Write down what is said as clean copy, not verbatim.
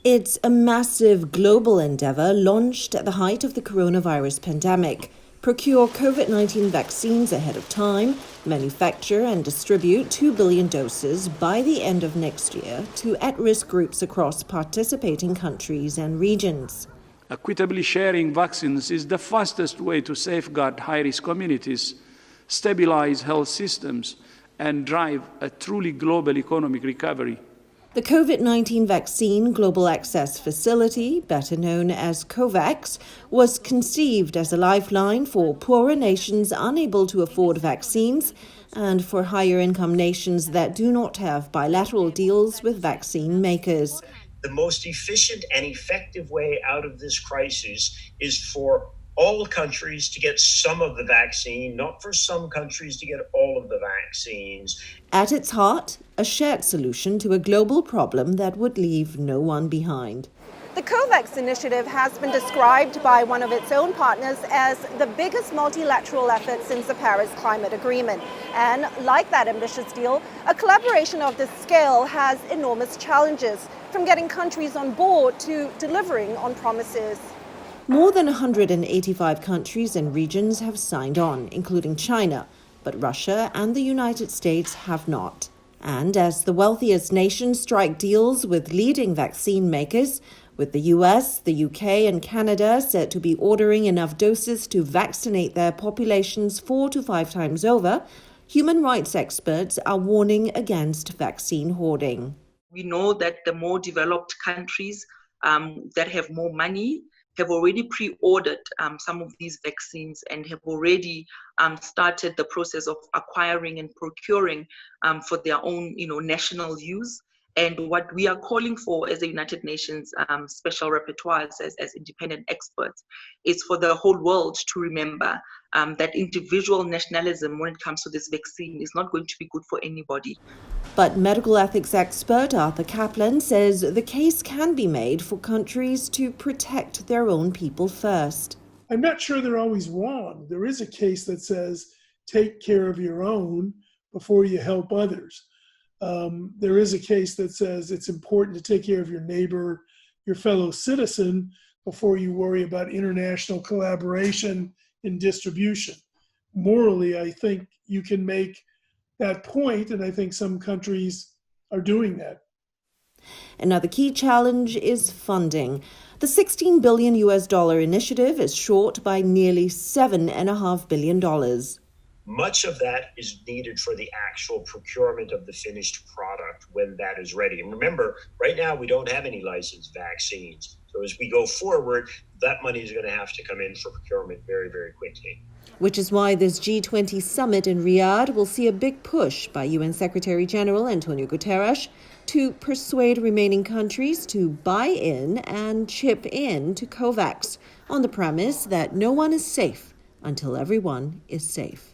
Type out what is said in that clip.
It's a massive global endeavour launched at the height of the coronavirus pandemic. Procure COVID-19 vaccines ahead of time, manufacture and distribute 2 billion doses by the end of next year to at-risk groups across participating countries and regions. Equitably sharing vaccines is the fastest way to safeguard high-risk communities, stabilize health systems, and drive a truly global economic recovery. The COVID-19 Vaccine Global Access Facility, better known as Covax, was conceived as a lifeline for poorer nations unable to afford vaccines and for higher-income nations that do not have bilateral deals with vaccine makers. The most efficient and effective way out of this crisis is for all countries to get some of the vaccine, not for some countries to get all of the vaccines. At its heart, a shared solution to a global problem that would leave no one behind. The Covax initiative has been described by one of its own partners as the biggest multilateral effort since the Paris Climate Agreement. And like that ambitious deal, a collaboration of this scale has enormous challenges, from getting countries on board to delivering on promises. More than 185 countries and regions have signed on, including China, but Russia and the United States have not. And as the wealthiest nations strike deals with leading vaccine makers, with the US, the UK and Canada said to be ordering enough doses to vaccinate their populations 4 to 5 times over, human rights experts are warning against vaccine hoarding. We know that the more developed countries that have more money have already pre-ordered some of these vaccines and have already started the process of acquiring and procuring for their own, national use. And what we are calling for as the United Nations special rapporteurs, as independent experts, is for the whole world to remember that individual nationalism when it comes to this vaccine is not going to be good for anybody. But medical ethics expert Arthur Kaplan says the case can be made for countries to protect their own people first. I'm not sure they're always wrong. There is a case that says take care of your own before you help others. There is a case that says it's important to take care of your neighbor, your fellow citizen, before you worry about international collaboration in distribution. Morally, I think you can make that point, and I think some countries are doing that. Another key challenge is funding. The $16 billion initiative is short by nearly $7.5 billion. Much of that is needed for the actual procurement of the finished product when that is ready. And remember, right now we don't have any licensed vaccines. So as we go forward, that money is going to have to come in for procurement very, very quickly. Which is why this G20 summit in Riyadh will see a big push by UN Secretary General Antonio Guterres to persuade remaining countries to buy in and chip in to Covax on the premise that no one is safe until everyone is safe.